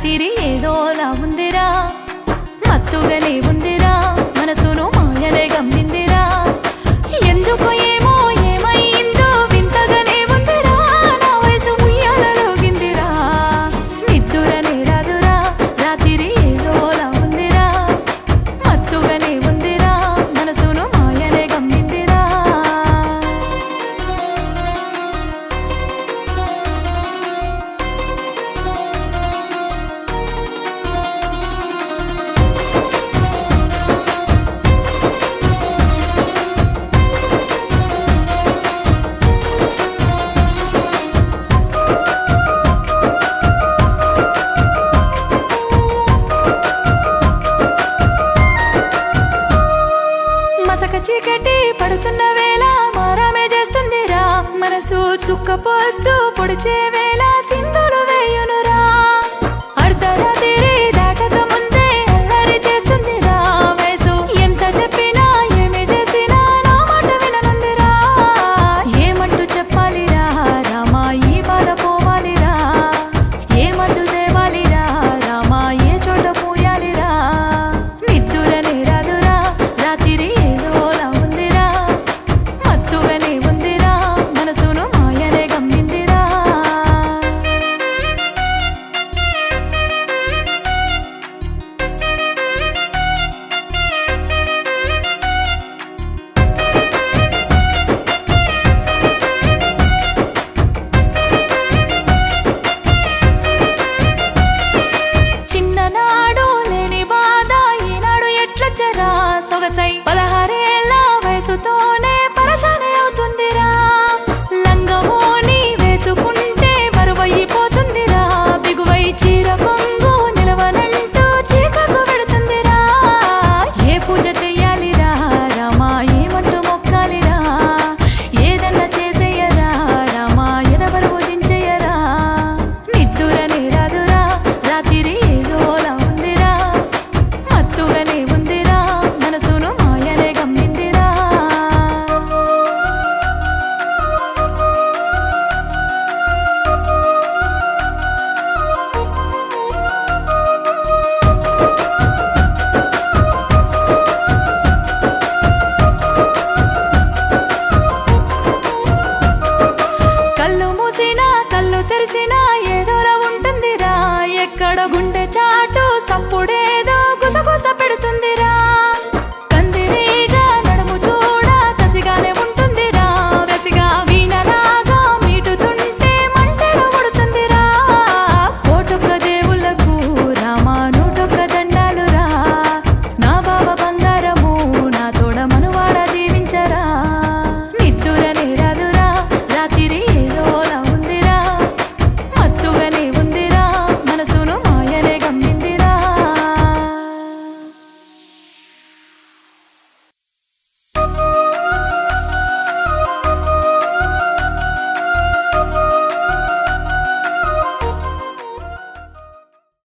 రాత్రి ఏదోలా ఉందిరా, మత్తుగానే ఉందిరా, మనసును మాయనే గమ్మిందిరా. ఎందుకో ఏమో ఏమైందో వింతగానే ఉందిరా, నా వయసు ఉయ్యాలలోగిందిరా. నిద్దురనే రాదురా, రాత్రి ఏదోలా ఉందిరా, మత్తుగానే ఉందిరా, మనసును మాయనే గమ్మిందిరా. మసక చీకటి పడుతున్న వేళ మారామే చేస్తుందిరా, మనసు చుక్కపోద్దు పొడిచే వేళ సింధులు వేయునురా. అర్ధరాత్రి దాటక ముందే అల్లరి చేస్తుందిరా, వయసు ఎంత చెప్పినా ఏమి చేసినా నా మాట విననుందిరా. ఏమంటూ చెప్పాలిరా రామా, ఈ బాధ పోవాలిరా, ఏ మందు తేవాలిరా రామా, ఏ చోట పోయాలిరా. నిద్దురనే రాదురా, రాత్రి ఏదోలా ఉందిరా, మత్తుగానే ఉందిరా, మనసును మాయనే గమ్మిందిరా. చిన్ననాడు లేని బాధ ఈనాడు ఎట్లొచ్చరా, సొగసై 16 ఏళ్ల వయసుతోనే పరశానే అవుతుందిరా. లంగవోని వేసుకుంటే బరువైపోతుందిరా, బిగువై చీర కొంగు నిలవనంటూ చీకకు పెడుతుందిరా. ఏ పూజ చెయ్యాలిరా రామా, ఏమంటూ మొక్కాలిరా, ఏదన్నా చేసేయరా రామా, ఎదబరువు దించేయరా. నిద్దురనే రాదురా, రాత్రి ఏదోలా ఉందిరా, మత్తుగానే ఉందిరా, మనసును మాయనే గమ్మిందిరా. కళ్ళు మూసినా కళ్ళు తెరిచినా ఏదోలా ఉంటుందిరా, ఎక్కడ గుండె చాటు సప్పుడేదో